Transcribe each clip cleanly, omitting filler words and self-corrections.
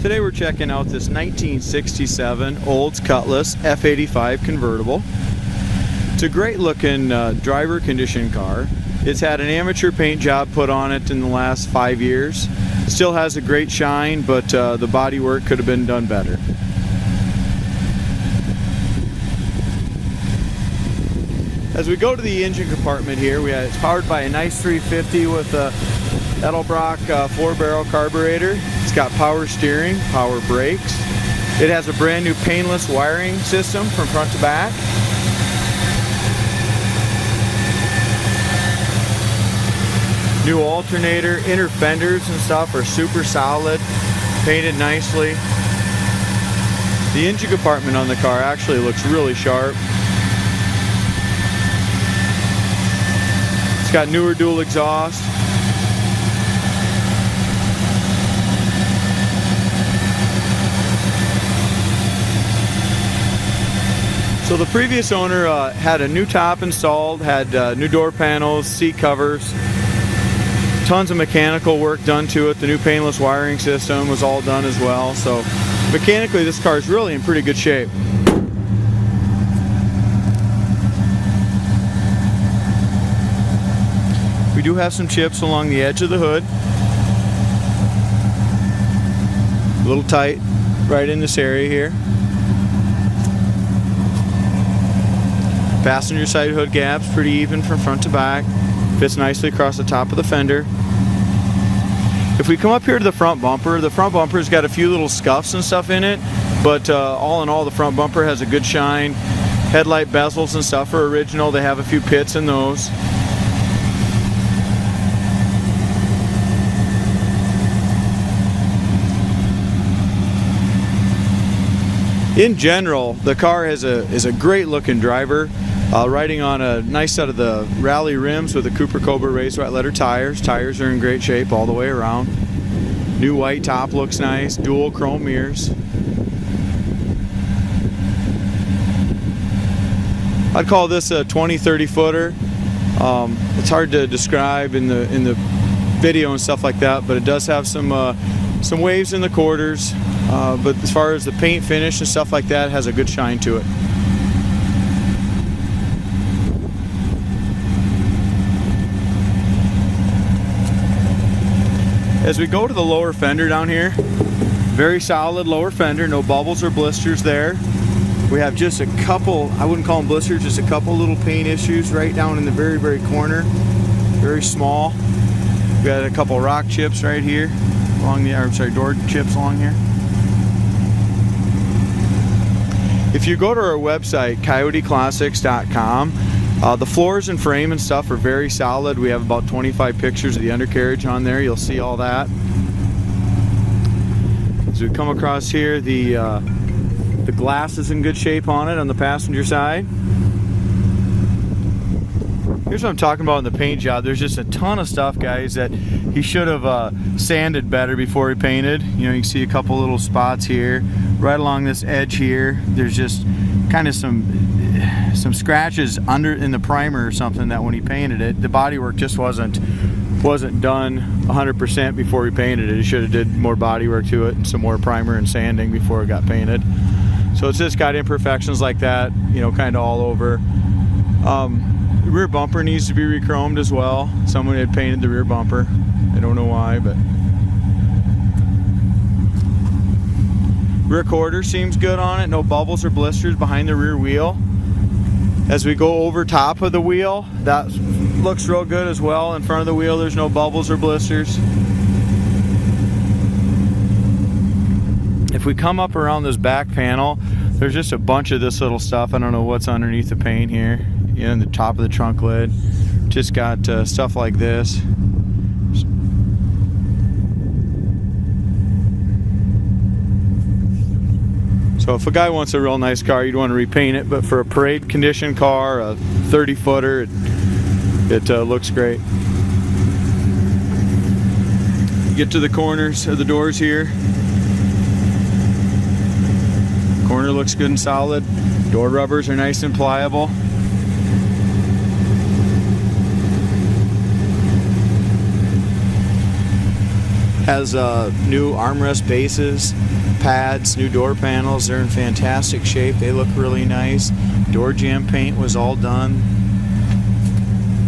Today we're checking out this 1967 Olds Cutlass F85 convertible. It's a great looking driver condition car. It's had an amateur paint job put on it in the last 5 years. It still has a great shine, but the body work could have been done better. As we go to the engine compartment here, it's powered by a nice 350 with a Edelbrock 4-barrel carburetor. It's got power steering, power brakes. It has a brand new painless wiring system from front to back. New alternator, inner fenders and stuff are super solid, painted nicely. The engine compartment on the car actually looks really sharp. It's got newer dual exhaust. So the previous owner had a new top installed, had new door panels, seat covers, tons of mechanical work done to it. The new painless wiring system was all done as well. So mechanically this car is really in pretty good shape. We do have some chips along the edge of the hood. A little tight right in this area here. Passenger side hood gaps pretty even from front to back. Fits nicely across the top of the fender. If we come up here to the front bumper's got a few little scuffs and stuff in it, but all in all the front bumper has a good shine. Headlight bezels and stuff are original. They have a few pits in those. In general, the car is a great looking driver. Riding on a nice set of the rally rims with the Cooper Cobra raised white letter tires. Tires are in great shape all the way around. New white top looks nice. Dual chrome mirrors. I'd call this a 20-30 footer. It's hard to describe in the video and stuff like that, but it does have some waves in the quarters. But as far as the paint finish and stuff like that, it has a good shine to it. As we go to the lower fender down here, very solid lower fender, no bubbles or blisters there. We have just a couple, I wouldn't call them blisters, just a couple little paint issues right down in the very, very corner. Very small. We got a couple rock chips right here, door chips along here. If you go to our website, coyoteclassics.com, the floors and frame and stuff are very solid. We have about 25 pictures of the undercarriage on there. You'll see all that. As we come across here, the glass is in good shape on it on the passenger side. Here's what I'm talking about in the paint job. There's just a ton of stuff, guys, that he should have sanded better before he painted. You know, you can see a couple little spots here. Right along this edge here, there's just kind of some scratches under in the primer or something that when he painted it, the bodywork just wasn't done 100% before he painted it. He should have did more bodywork to it and some more primer and sanding before it got painted. So it's just got imperfections like that, you know, kind of all over. The rear bumper needs to be re-chromed as well. Someone had painted the rear bumper. I don't know why, but rear quarter seems good on it. No bubbles or blisters behind the rear wheel. As we go over top of the wheel, that looks real good as well. In front of the wheel, there's no bubbles or blisters. If we come up around this back panel, there's just a bunch of this little stuff. I don't know what's underneath the paint here. You know, in the top of the trunk lid. Just got stuff like this. So if a guy wants a real nice car, you'd want to repaint it, but for a parade condition car, a 30-footer, it looks great. You get to the corners of the doors here. Corner looks good and solid. Door rubbers are nice and pliable. Has new armrest bases, pads, new door panels. They're in fantastic shape. They look really nice. Door jamb paint was all done.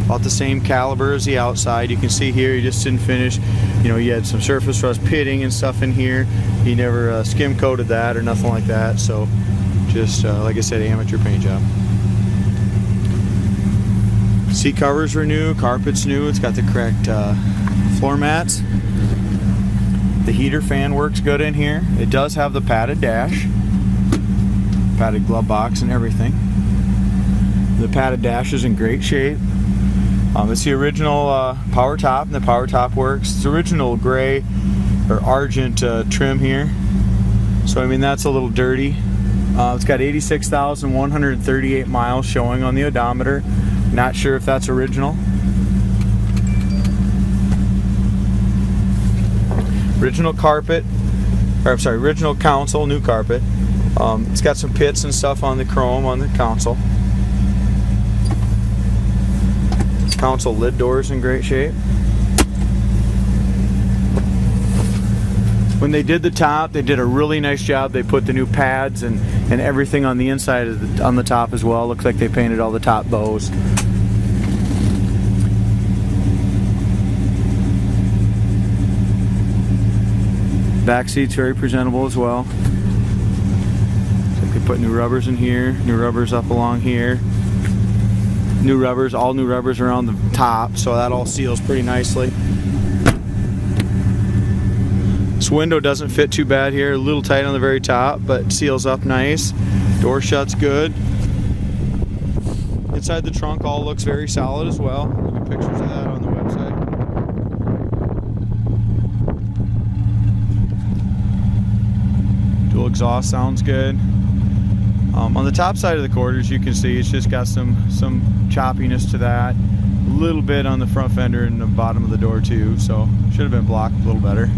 About the same caliber as the outside. You can see here he just didn't finish. You know, he had some surface rust pitting and stuff in here. He never skim coated that or nothing like that. So just like I said, amateur paint job. Seat covers were new, carpet's new. It's got the correct floor mats. The heater fan works good in here. It does have the padded dash, padded glove box and everything. The padded dash is in great shape. It's the original power top, and the power top works. It's original gray or argent trim here. So I mean, that's a little dirty. It's got 86,138 miles showing on the odometer. Not sure if that's original. Original carpet, or I'm sorry, original console, new carpet. It's got some pits and stuff on the chrome on the console. Console lid doors in great shape. When they did the top, they did a really nice job. They put the new pads and everything on the inside of on the top as well. Looks like they painted all the top bows. Back seat's very presentable as well. Looks like they put new rubbers in here, new rubbers up along here. New rubbers, all new rubbers around the top, so that all seals pretty nicely. This window doesn't fit too bad here, a little tight on the very top, but seals up nice. Door shuts good. Inside the trunk all looks very solid as well. Look at pictures of that on the website. Dual exhaust sounds good. On the top side of the quarters, you can see it's just got some choppiness to that. A little bit on the front fender and the bottom of the door too, so should have been blocked a little better.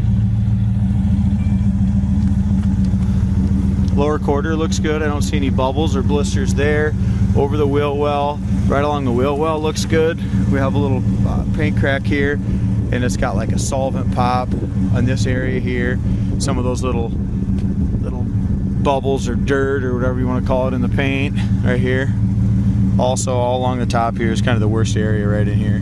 Lower quarter looks good. I don't see any bubbles or blisters there. Over the wheel well, right along the wheel well looks good. We have a little paint crack here, and it's got like a solvent pop on this area here. Some of those little bubbles or dirt or whatever you want to call it in the paint right here. Also all along the top here is kind of the worst area right in here.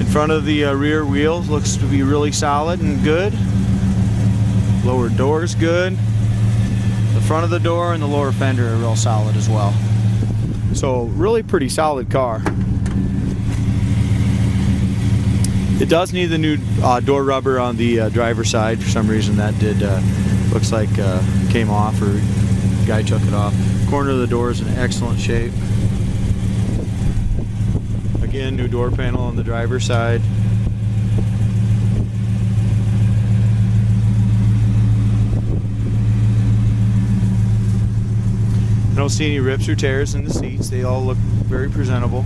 In front of the rear wheels looks to be really solid and good. Lower door's good. The front of the door and the lower fender are real solid as well. So really pretty solid car. It does need the new door rubber on the driver's side. For some reason that did, looks like came off, or the guy took it off. Corner of the door is in excellent shape. Again, new door panel on the driver's side. I don't see any rips or tears in the seats. They all look very presentable.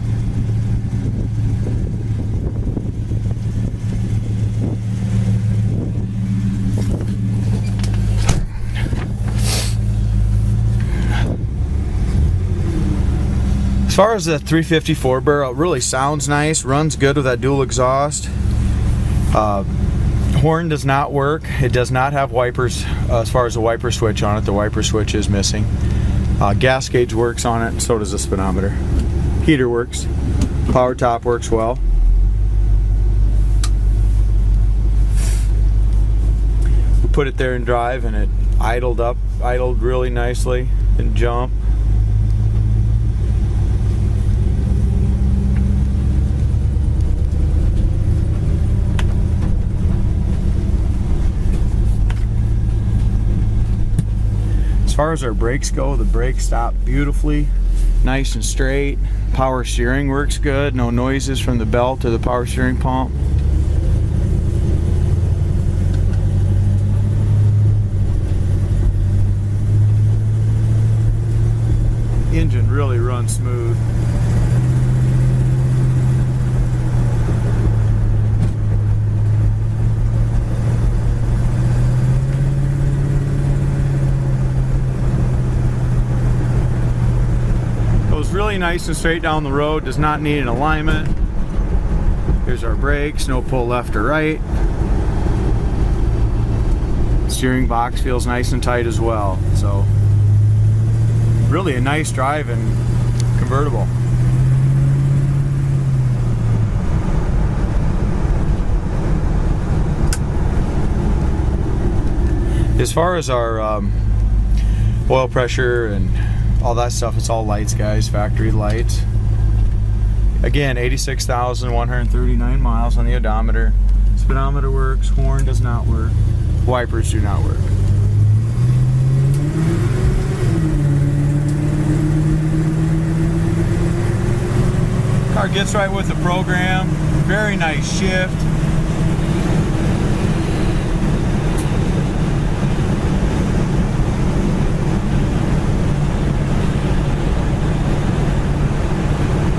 As far as the 354 barrel, it really sounds nice, runs good with that dual exhaust. Horn does not work. It does not have wipers as far as the wiper switch on it. The wiper switch is missing. Gas gauge works on it, and so does the speedometer. Heater works. Power top works well. We put it there in drive, and it idled really nicely and jumped. As far as our brakes go, the brakes stop beautifully, nice and straight. Power steering works good, no noises from the belt or the power steering pump. Engine really runs smooth. Goes really nice and straight down the road, does not need an alignment. There's our brakes, no pull left or right. Steering box feels nice and tight as well. So really a nice driving convertible. As far as our oil pressure and all that stuff, it's all lights, guys, factory lights. Again, 86,139 miles on the odometer. Speedometer works, horn does not work, wipers do not work. Car gets right with the program, very nice shift.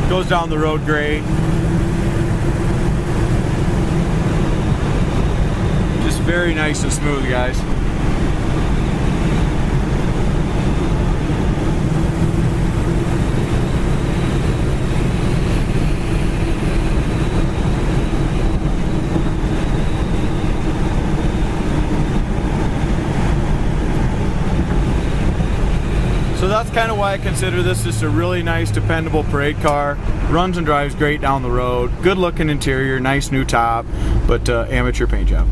Goes down the road great. Just very nice and smooth, guys. So that's kind of why I consider this just a really nice, dependable parade car. Runs and drives great down the road. Good looking interior, nice new top, but amateur paint job.